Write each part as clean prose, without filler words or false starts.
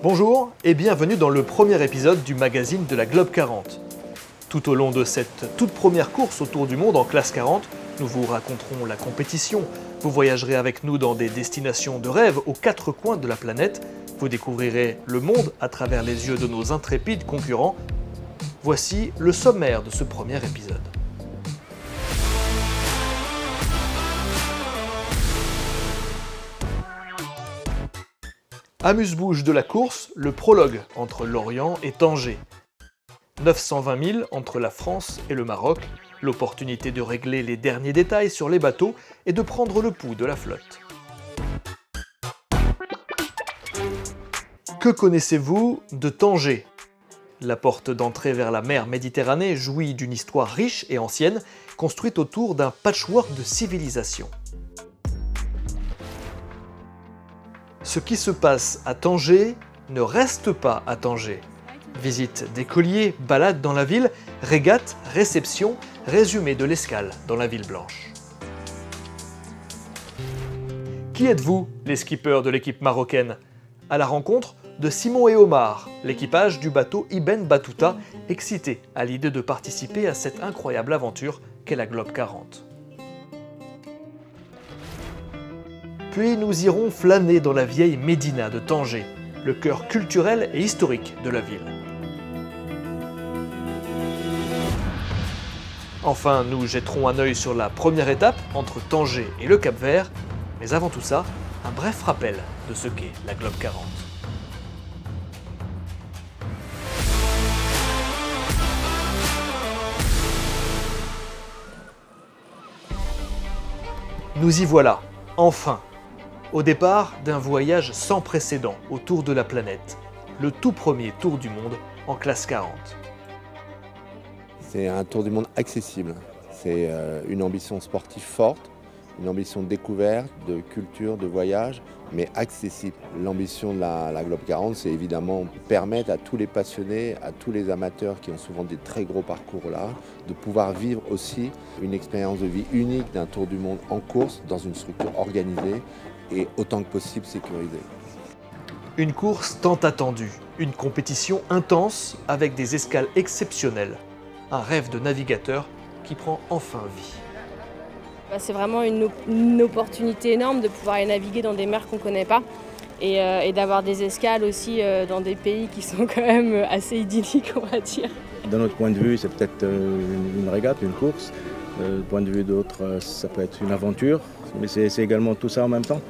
Bonjour et bienvenue dans le premier épisode du magazine de la Globe 40. Tout au long de cette toute première course autour du monde en classe 40, nous vous raconterons la compétition, vous voyagerez avec nous dans des destinations de rêve aux quatre coins de la planète, vous découvrirez le monde à travers les yeux de nos intrépides concurrents. Voici le sommaire de ce premier épisode. Amuse-bouche de la course, le prologue entre Lorient et Tanger. 920 000 entre la France et le Maroc, l'opportunité de régler les derniers détails sur les bateaux et de prendre le pouls de la flotte. Que connaissez-vous de Tanger ? La porte d'entrée vers la mer Méditerranée jouit d'une histoire riche et ancienne, construite autour d'un patchwork de civilisation. Ce qui se passe à Tanger ne reste pas à Tanger. Visite d'écoliers, balades dans la ville, régates, réception, résumé de l'escale dans la ville blanche. Qui êtes-vous, les skippers de l'équipe marocaine ? À la rencontre de Simon et Omar, l'équipage du bateau Ibn Battuta, excité à l'idée de participer à cette incroyable aventure qu'est la Globe 40. Puis nous irons flâner dans la vieille Médina de Tanger, le cœur culturel et historique de la ville. Enfin, nous jetterons un œil sur la première étape entre Tanger et le Cap-Vert, mais avant tout ça, un bref rappel de ce qu'est la Globe 40. Nous y voilà, enfin. Au départ d'un voyage sans précédent autour de la planète, le tout premier tour du monde en classe 40. C'est un tour du monde accessible, c'est une ambition sportive forte, une ambition de découverte, de culture, de voyage, mais accessible. L'ambition de la Globe 40, c'est évidemment permettre à tous les passionnés, à tous les amateurs qui ont souvent des très gros parcours là, de pouvoir vivre aussi une expérience de vie unique d'un tour du monde en course, dans une structure organisée, et autant que possible sécurisé. Une course tant attendue, une compétition intense avec des escales exceptionnelles, un rêve de navigateur qui prend enfin vie. C'est vraiment une opportunité énorme de pouvoir aller naviguer dans des mers qu'on ne connaît pas et d'avoir des escales aussi dans des pays qui sont quand même assez idylliques, on va dire. De notre point de vue, c'est peut-être une régate, une course. Du point de vue d'autres, ça peut être une aventure, mais c'est également tout ça en même temps.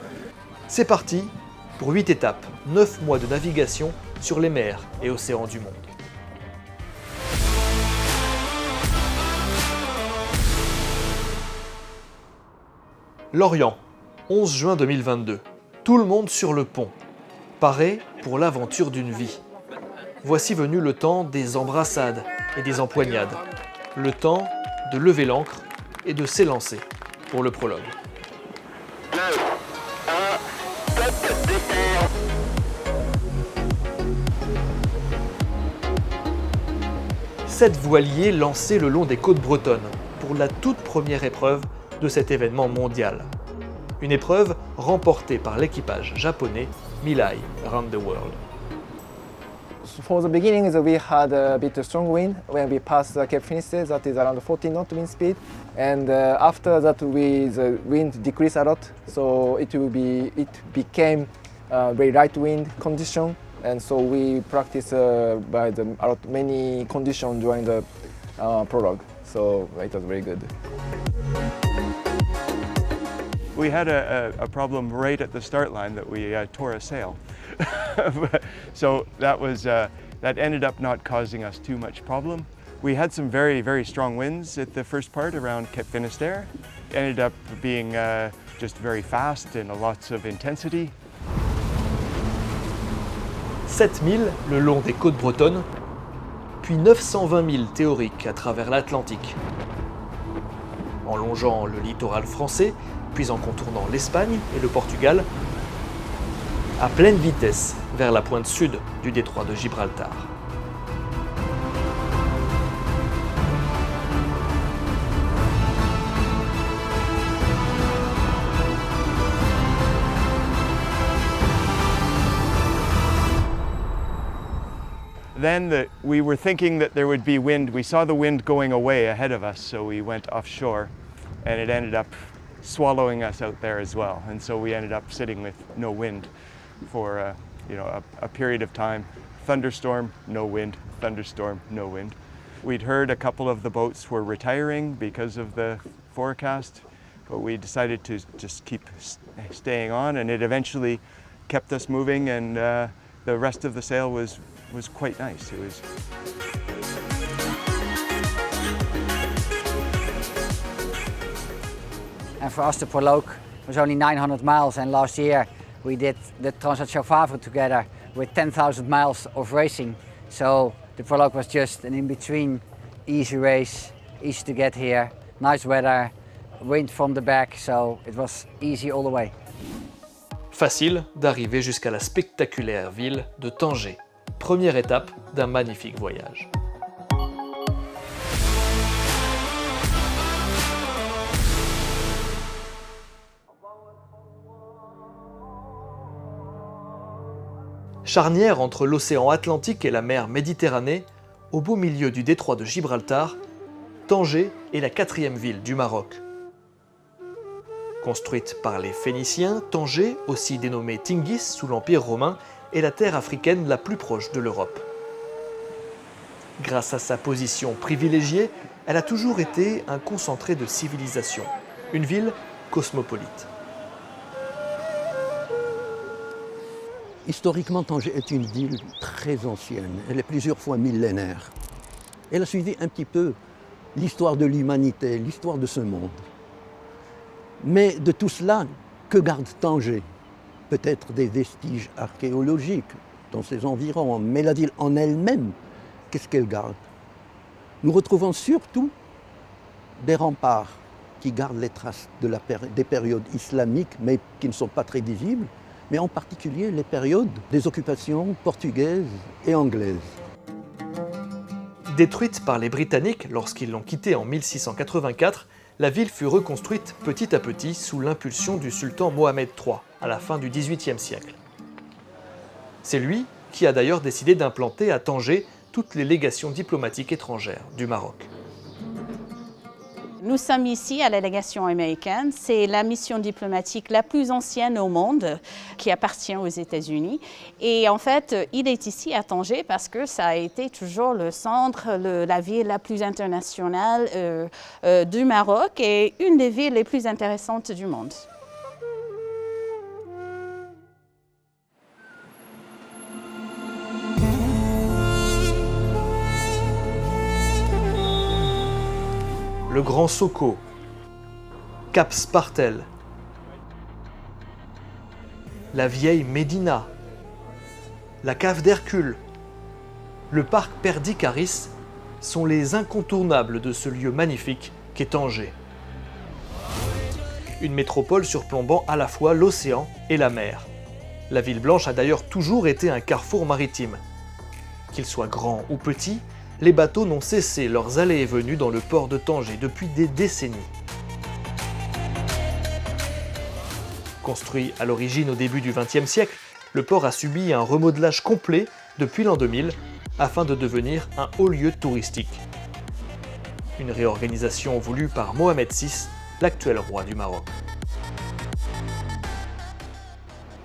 C'est parti pour 8 étapes, 9 mois de navigation sur les mers et océans du monde. Lorient, 11 juin 2022. Tout le monde sur le pont, paré pour l'aventure d'une vie. Voici venu le temps des embrassades et des empoignades, le temps de lever l'ancre et de s'élancer pour le prologue. 7 voiliers lancés le long des côtes bretonnes pour la toute première épreuve de cet événement mondial. Une épreuve remportée par l'équipage japonais Milai Round the World. For the beginning, we had a bit strong wind when we passed Cape Finisterre, that is around 40 knot wind speed. And after that, the wind decreased a lot, so it became very light wind condition. And so we practiced many conditions during the prologue, so it was very good. We had a problem right at the start line that we tore a sail. So that ended up not causing us too much problem. We had some very, very strong winds at the first part around Cape Finisterre. Ended up being just very fast and lots of intensity. 7000 le long des côtes bretonnes, puis 920 000 théoriques à travers l'Atlantique. En longeant le littoral français, puis en contournant l'Espagne et le Portugal, à pleine vitesse vers la pointe sud du détroit de Gibraltar. Then we were thinking that there would be wind. We saw the wind going away ahead of us, so we went offshore, and it ended up swallowing us out there as well. And so we ended up sitting with no wind for a period of time. Thunderstorm, no wind, thunderstorm, no wind. We'd heard a couple of the boats were retiring because of the forecast, but we decided to just keep staying on, and it eventually kept us moving, and the rest of the sail was quite nice. And for us, the prologue was only 900 miles, and last year we did the Transat Charles Favre together with 10,000 miles of racing. So the prologue was just an in-between, easy race, easy to get here, nice weather, wind from the back, so it was easy all the way. Facile d'arriver jusqu'à la spectaculaire ville de Tanger, première étape d'un magnifique voyage. Charnière entre l'océan Atlantique et la mer Méditerranée, au beau milieu du détroit de Gibraltar, Tanger est la 4e ville du Maroc. Construite par les Phéniciens, Tanger, aussi dénommée Tingis sous l'Empire romain, est la terre africaine la plus proche de l'Europe. Grâce à sa position privilégiée, elle a toujours été un concentré de civilisation, une ville cosmopolite. Historiquement, Tanger est une ville très ancienne, elle est plusieurs fois millénaire. Elle a suivi un petit peu l'histoire de l'humanité, l'histoire de ce monde. Mais de tout cela, que garde Tanger? Peut-être des vestiges archéologiques dans ses environs, mais la ville en elle-même, qu'est-ce qu'elle garde? Nous retrouvons surtout des remparts qui gardent les traces des périodes islamiques, mais qui ne sont pas très visibles, mais en particulier les périodes des occupations portugaises et anglaises. Détruite par les Britanniques lorsqu'ils l'ont quittée en 1684, la ville fut reconstruite petit à petit sous l'impulsion du sultan Mohamed III à la fin du XVIIIe siècle. C'est lui qui a d'ailleurs décidé d'implanter à Tanger toutes les légations diplomatiques étrangères du Maroc. Nous sommes ici à la légation américaine. C'est la mission diplomatique la plus ancienne au monde qui appartient aux États-Unis. Et en fait, il est ici à Tanger parce que ça a été toujours le centre, la ville la plus internationale du Maroc et une des villes les plus intéressantes du monde. Le Grand Soko, Cap Spartel, la vieille Médina, la cave d'Hercule, le parc Perdicaris sont les incontournables de ce lieu magnifique qu'est Tanger. Une métropole surplombant à la fois l'océan et la mer. La ville blanche a d'ailleurs toujours été un carrefour maritime. Qu'il soit grand ou petit, les bateaux n'ont cessé leurs allées et venues dans le port de Tanger depuis des décennies. Construit à l'origine au début du XXe siècle, le port a subi un remodelage complet depuis l'an 2000 afin de devenir un haut lieu touristique. Une réorganisation voulue par Mohamed VI, l'actuel roi du Maroc.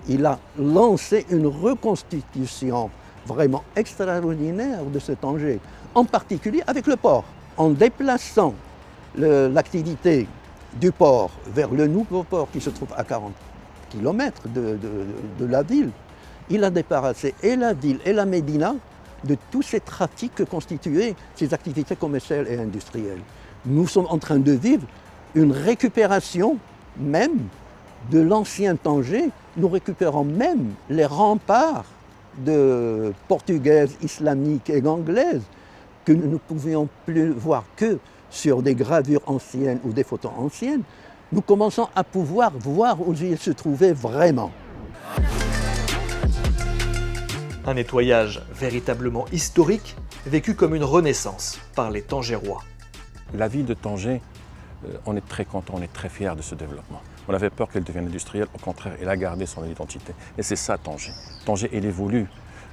Il a lancé une reconstitution vraiment extraordinaire de ce Tanger, en particulier avec le port. En déplaçant l'activité du port vers le nouveau port qui se trouve à 40 km de la ville, il a débarrassé et la ville et la Médina de tous ces trafics que constituaient ces activités commerciales et industrielles. Nous sommes en train de vivre une récupération même de l'ancien Tanger. Nous récupérons même les remparts portugaises, islamiques et anglaises que nous ne pouvions plus voir que sur des gravures anciennes ou des photos anciennes. Nous commençons à pouvoir voir où ils se trouvaient vraiment. Un nettoyage véritablement historique, vécu comme une renaissance par les Tangérois. La ville de Tanger, on est très content, on est très fiers de ce développement. On avait peur qu'elle devienne industrielle, au contraire, elle a gardé son identité. Et c'est ça Tanger. Tanger, elle évolue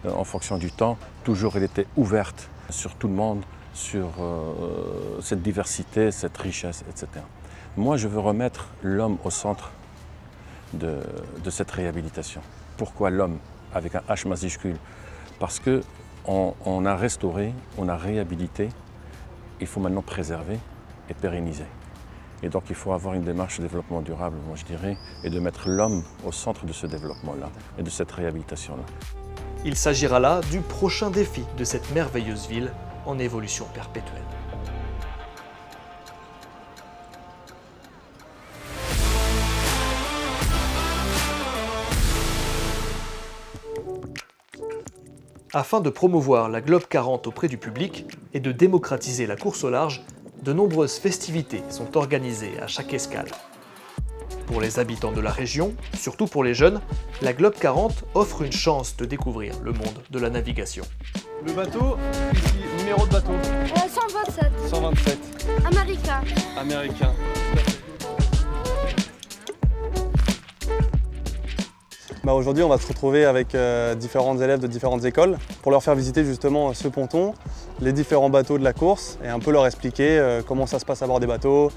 en fonction du temps, toujours elle était ouverte sur tout le monde, sur cette diversité, cette richesse, etc. Moi, je veux remettre l'homme au centre de cette réhabilitation. Pourquoi l'homme, avec un H majuscule? Parce qu'on a restauré, on a réhabilité, il faut maintenant préserver et pérenniser. Et donc il faut avoir une démarche de développement durable, moi je dirais, et de mettre l'homme au centre de ce développement-là et de cette réhabilitation-là. Il s'agira là du prochain défi de cette merveilleuse ville en évolution perpétuelle. Afin de promouvoir la Globe 40 auprès du public et de démocratiser la course au large, de nombreuses festivités sont organisées à chaque escale. Pour les habitants de la région, surtout pour les jeunes, la Globe 40 offre une chance de découvrir le monde de la navigation. Le bateau, ici, numéro de bateau 127. 127. Américain. Américain. Aujourd'hui, on va se retrouver avec différents élèves de différentes écoles pour leur faire visiter justement ce ponton, les différents bateaux de la course et un peu leur expliquer comment ça se passe à bord des bateaux,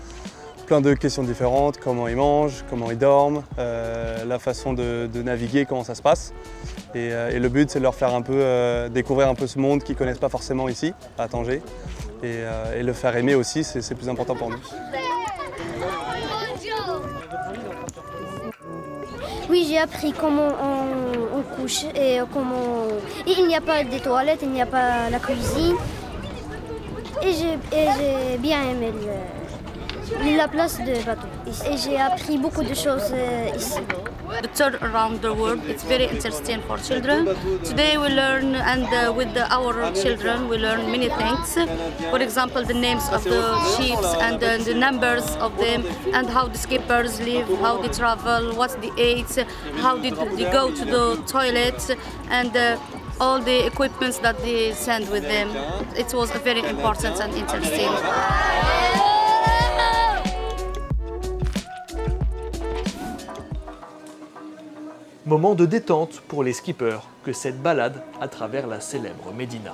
plein de questions différentes, comment ils mangent, comment ils dorment, la façon de naviguer, comment ça se passe. Et le but, c'est de leur faire un peu découvrir un peu ce monde qu'ils ne connaissent pas forcément ici, à Tanger, et le faire aimer aussi, c'est le plus important pour nous. Oui, j'ai appris comment on couche et comment... Et il n'y a pas de toilettes, il n'y a pas la cuisine. Et j'ai bien aimé la place de bateau. Et j'ai appris beaucoup de choses ici. The tour around the world, it's very interesting for children. Today we learn, and with our children we learn many things. For example, the names of the ships and the numbers of them, and how the skippers live, how they travel, what they eat, how did they go to the toilet, and all the equipments that they send with them. It was very important and interesting. Moment de détente pour les skippers que cette balade à travers la célèbre Médina.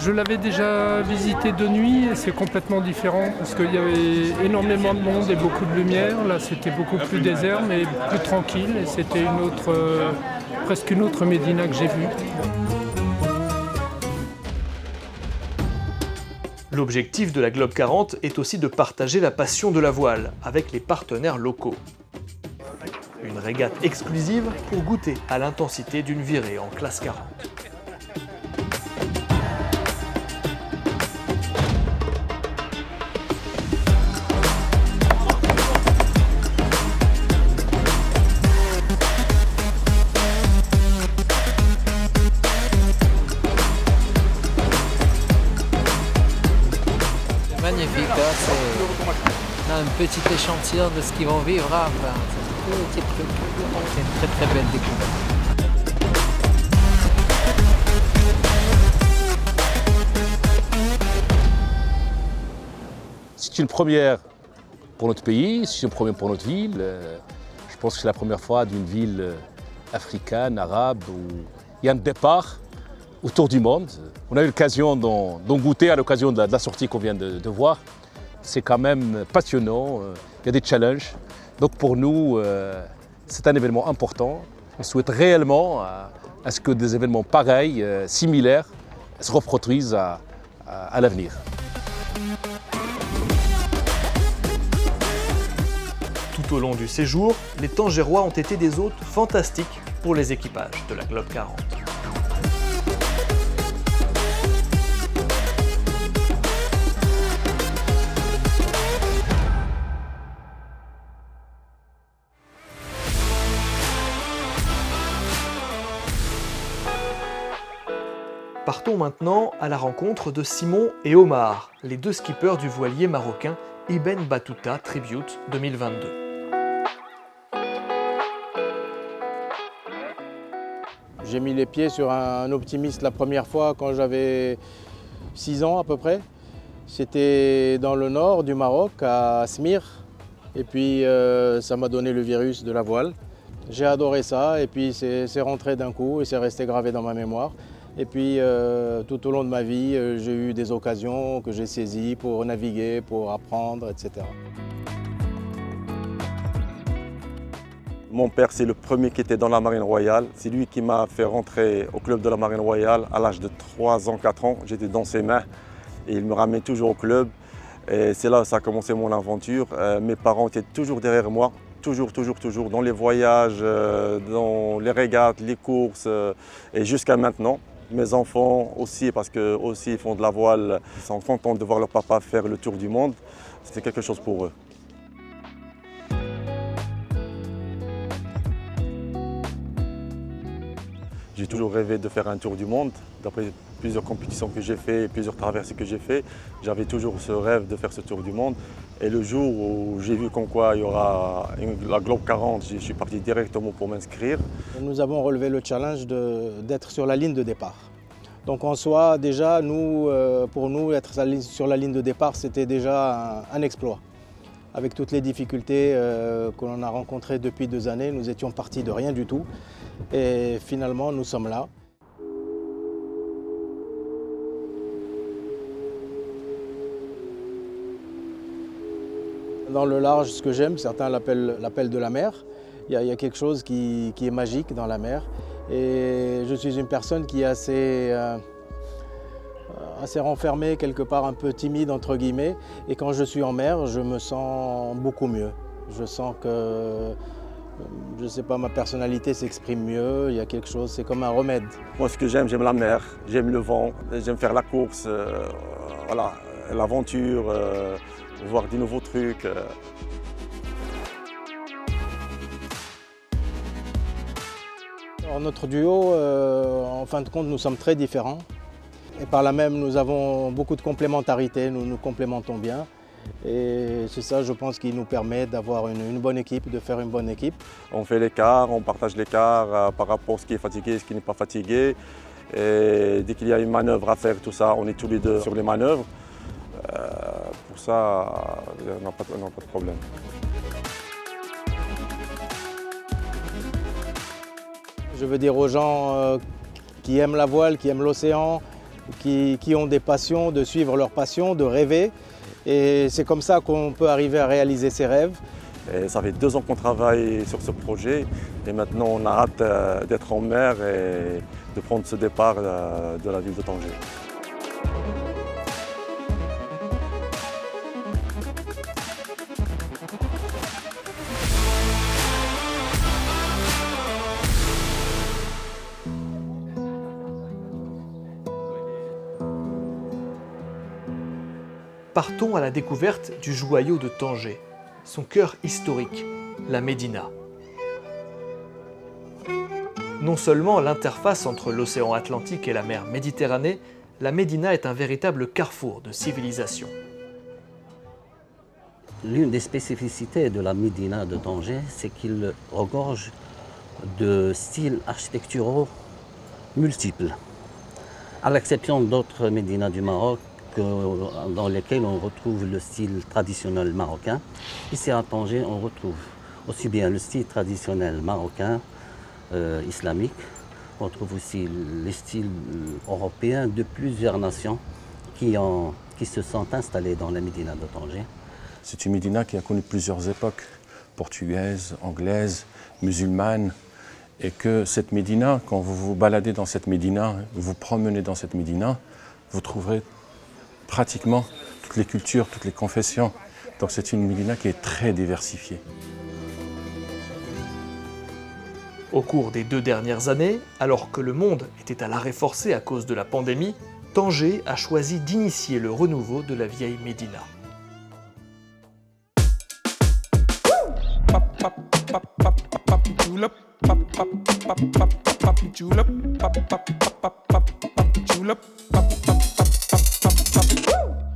Je l'avais déjà visité de nuit et c'est complètement différent parce qu'il y avait énormément de monde et beaucoup de lumière. Là, c'était beaucoup plus désert mais plus tranquille et c'était presque une autre Médina que j'ai vue. L'objectif de la Globe 40 est aussi de partager la passion de la voile avec les partenaires locaux. Une régate exclusive pour goûter à l'intensité d'une virée en classe 40. Magnifique, c'est un petit échantillon de ce qu'ils vont vivre. C'est une très très belle découverte. C'est une première pour notre pays, c'est une première pour notre ville. Je pense que c'est la première fois d'une ville africaine, arabe, où il y a un départ autour du monde. On a eu l'occasion d'en goûter à l'occasion de la sortie qu'on vient de voir. C'est quand même passionnant, il y a des challenges. Donc pour nous, c'est un événement important. On souhaite réellement à ce que des événements pareils, similaires, se reproduisent à l'avenir. Tout au long du séjour, les Tangérois ont été des hôtes fantastiques pour les équipages de la Globe 40. Partons maintenant à la rencontre de Simon et Omar, les deux skippers du voilier marocain Ibn Battuta Tribute 2022. J'ai mis les pieds sur un optimiste la première fois quand j'avais 6 ans à peu près. C'était dans le nord du Maroc, à Smir. Et puis ça m'a donné le virus de la voile. J'ai adoré ça et puis c'est rentré d'un coup et c'est resté gravé dans ma mémoire. Et puis tout au long de ma vie, j'ai eu des occasions que j'ai saisies pour naviguer, pour apprendre, etc. Mon père, c'est le premier qui était dans la Marine Royale. C'est lui qui m'a fait rentrer au club de la Marine Royale à l'âge de 3 ans, 4 ans. J'étais dans ses mains et il me ramenait toujours au club. Et c'est là que ça a commencé mon aventure. Mes parents étaient toujours derrière moi, toujours, dans les voyages, dans les régates, les courses et jusqu'à maintenant. Mes enfants aussi, parce qu'eux aussi ils font de la voile, ils sont contents de voir leur papa faire le tour du monde. C'était quelque chose pour eux. J'ai toujours rêvé de faire un tour du monde. D'après plusieurs compétitions que j'ai fait et plusieurs traversées que j'ai fait, j'avais toujours ce rêve de faire ce tour du monde. Et le jour où j'ai vu comme quoi il y aura la Globe 40, je suis parti directement pour m'inscrire. Nous avons relevé le challenge d'être sur la ligne de départ. Donc en soi, déjà, pour nous, être sur la ligne de départ, c'était déjà un exploit. Avec toutes les difficultés que l'on a rencontrées depuis 2 années, nous étions partis de rien du tout. Et finalement, nous sommes là. Dans le large, ce que j'aime, certains l'appellent de la mer. Il y a quelque chose qui est magique dans la mer. Et je suis une personne qui est assez renfermée, quelque part un peu timide entre guillemets. Et quand je suis en mer, je me sens beaucoup mieux. Je sens que, je ne sais pas, ma personnalité s'exprime mieux. Il y a quelque chose, c'est comme un remède. Moi, ce que j'aime la mer, j'aime le vent, j'aime faire la course, voilà, l'aventure, voir des nouveaux trucs. Alors, notre duo, en fin de compte, nous sommes très différents. Et par là même, nous avons beaucoup de complémentarité, nous nous complémentons bien. Et c'est ça, je pense, qui nous permet d'avoir une bonne équipe, de faire une bonne équipe. On fait l'écart, on partage l'écart par rapport à ce qui est fatigué et ce qui n'est pas fatigué. Et dès qu'il y a une manœuvre à faire, tout ça, on est tous les deux sur les manœuvres. Pour ça, on n'a pas de problème. Je veux dire aux gens qui aiment la voile, qui aiment l'océan, qui ont des passions, de suivre leurs passions, de rêver. Et c'est comme ça qu'on peut arriver à réaliser ses rêves. Et ça fait 2 ans qu'on travaille sur ce projet et maintenant on a hâte d'être en mer et de prendre ce départ de la ville de Tanger. Partons à la découverte du joyau de Tanger, son cœur historique, la Médina. Non seulement l'interface entre l'océan Atlantique et la mer Méditerranée, la Médina est un véritable carrefour de civilisation. L'une des spécificités de la Médina de Tanger, c'est qu'il regorge de styles architecturaux multiples, à l'exception d'autres Médinas du Maroc, dans lesquels on retrouve le style traditionnel marocain. Ici à Tanger, on retrouve aussi bien le style traditionnel marocain, islamique, on retrouve aussi les styles européens de plusieurs nations qui se sont installées dans la Médina de Tanger. C'est une Médina qui a connu plusieurs époques, portugaise, anglaise, musulmane, et que cette Médina, quand vous vous baladez dans cette Médina, vous promenez dans cette Médina, vous trouverez pratiquement toutes les cultures, toutes les confessions. Donc c'est une Médina qui est très diversifiée. Au cours des 2 dernières années, alors que le monde était à l'arrêt forcé à cause de la pandémie, Tanger a choisi d'initier le renouveau de la vieille Médina.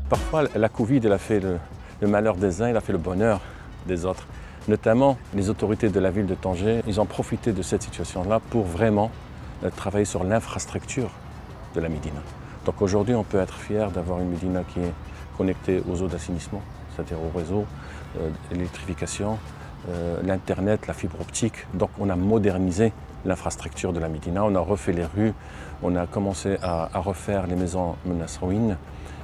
Parfois, la Covid, elle a fait le malheur des uns, elle a fait le bonheur des autres. Notamment, les autorités de la ville de Tanger, ils ont profité de cette situation-là pour vraiment travailler sur l'infrastructure de la Médina. Donc aujourd'hui, on peut être fier d'avoir une Médina qui est connectée aux eaux d'assainissement, c'est-à-dire au réseau, l'électrification, l'Internet, la fibre optique. Donc on a modernisé l'infrastructure de la Médina, on a refait les rues, on a commencé à refaire les maisons Menasrouine.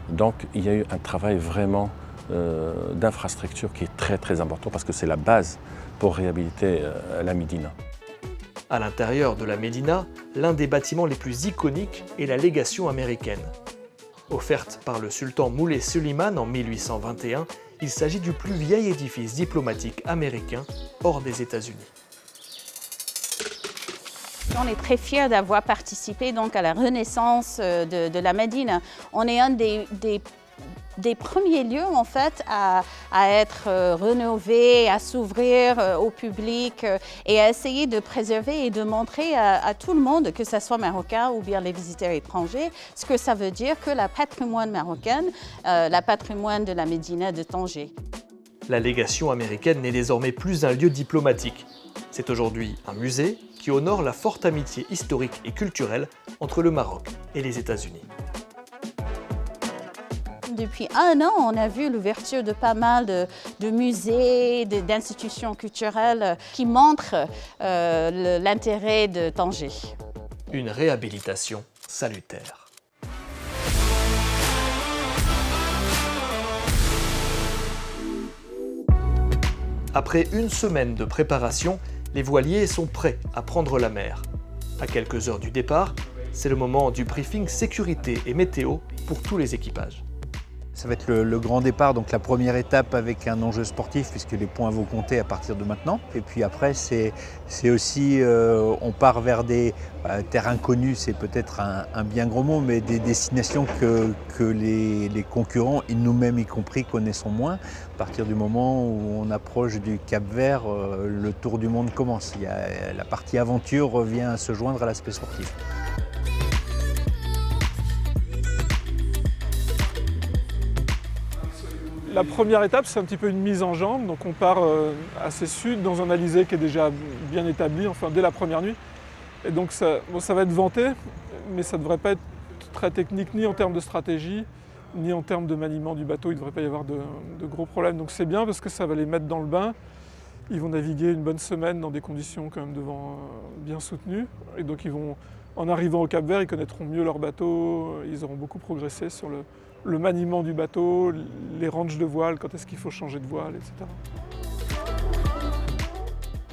Donc il y a eu un travail vraiment d'infrastructure qui est très très important parce que c'est la base pour réhabiliter la Médina. À l'intérieur de la Médina, l'un des bâtiments les plus iconiques est la légation américaine. Offerte par le sultan Moulay Suleiman en 1821, il s'agit du plus vieil édifice diplomatique américain hors des États-Unis. On est très fiers d'avoir participé donc à la renaissance de la Médine. On est un des premiers lieux en fait à être rénové, à s'ouvrir au public et à essayer de préserver et de montrer à tout le monde, que ce soit marocain ou bien les visiteurs étrangers, ce que ça veut dire que le patrimoine marocain, le patrimoine de la Médina de Tanger. La légation américaine n'est désormais plus un lieu diplomatique. C'est aujourd'hui un musée qui honore la forte amitié historique et culturelle entre le Maroc et les États-Unis. Depuis un an, on a vu l'ouverture de pas mal de musées, d'institutions culturelles qui montrent l'intérêt de Tanger. Une réhabilitation salutaire. Après une semaine de préparation, les voiliers sont prêts à prendre la mer. À quelques heures du départ, c'est le moment du briefing sécurité et météo pour tous les équipages. Ça va être le grand départ, donc la première étape avec un enjeu sportif puisque les points vont compter à partir de maintenant. Et puis après, c'est aussi, on part vers des terres inconnues, c'est peut-être un bien gros mot, mais des destinations que les concurrents, et nous-mêmes y compris, connaissons moins. À partir du moment où on approche du Cap-Vert, le tour du monde commence. La partie aventure revient se joindre à l'aspect sportif. La première étape, c'est un petit peu une mise en jambe. Donc on part assez sud, dans un alizé qui est déjà bien établi, enfin dès la première nuit. Et donc ça va être venté, mais ça ne devrait pas être très technique ni en termes de stratégie, ni en termes de maniement du bateau. Il ne devrait pas y avoir de gros problèmes. Donc c'est bien parce que ça va les mettre dans le bain. Ils vont naviguer une bonne semaine dans des conditions quand même de vent bien soutenues. Et donc ils vont, en arrivant au Cap-Vert, ils connaîtront mieux leur bateau. Ils auront beaucoup progressé sur le maniement du bateau, les ranges de voile, quand est-ce qu'il faut changer de voile, etc.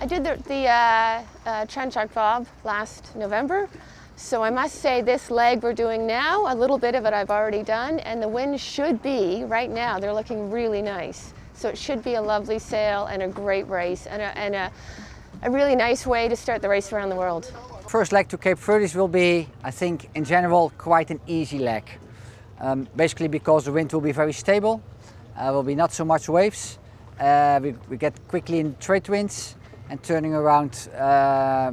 I did the Trans-Jacques Vabre last November, so I must say this leg we're doing now, a little bit of it I've already done, and the wind should be, right now, they're looking really nice. So it should be a lovely sail and a great race, and a really nice way to start the race around the world. First leg to Cape Verdes will be, I think, in general, quite an easy leg. Basically because the wind will be very stable, will be not so much waves. We get quickly in trade winds and turning around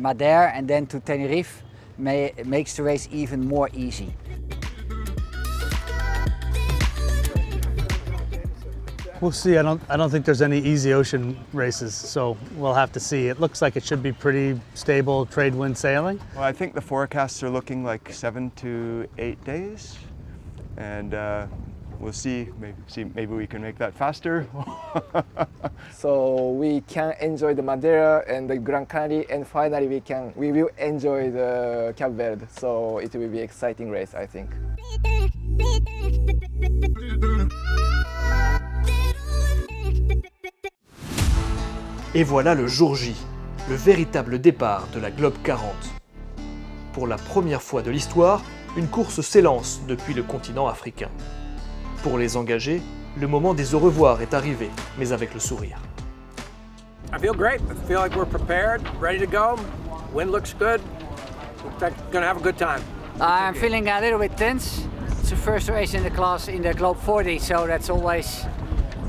Madeira and then to Tenerife makes the race even more easy. We'll see. I don't think there's any easy ocean races, so we'll have to see. It looks like it should be pretty stable trade wind sailing. Well, I think the forecasts are looking like 7 to 8 days. And we'll see, maybe we can make that faster. So we can enjoy the Madeira and the Gran Canaria, and finally we will enjoy the Cape Verde. So it will be an exciting race, I think. Et voilà le jour J, le véritable départ de la Globe 40. Pour la première fois de l'histoire, une course s'élance depuis le continent africain. Pour les engagés, le moment des au revoir est arrivé, mais avec le sourire. I feel great. I feel like we're prepared, ready to go. Wind looks good. We're gonna have a good time. I'm feeling a little bit tense. It's the first race in the class in the Globe 40, so that's always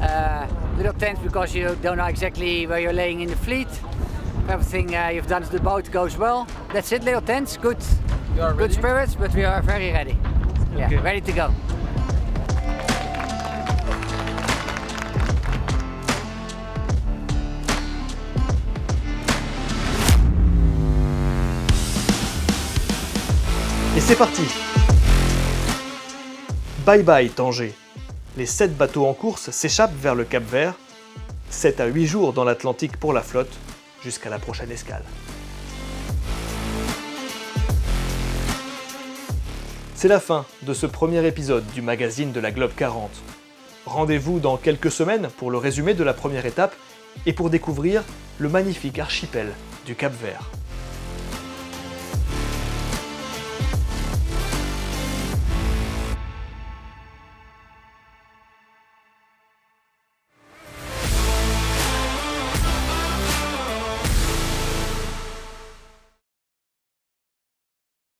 a little tense because you don't know exactly where you're laying in the fleet. Everything you've done to the boat goes well. That's it, little tense, good spirits, but we are very ready. Yeah, Okay. ready to go. Et c'est parti! Bye bye Tanger. Les 7 bateaux en course s'échappent vers le Cap Vert. 7 à 8 jours dans l'Atlantique pour la flotte, jusqu'à la prochaine escale. C'est la fin de ce premier épisode du magazine de la Globe 40. Rendez-vous dans quelques semaines pour le résumé de la première étape et pour découvrir le magnifique archipel du Cap Vert.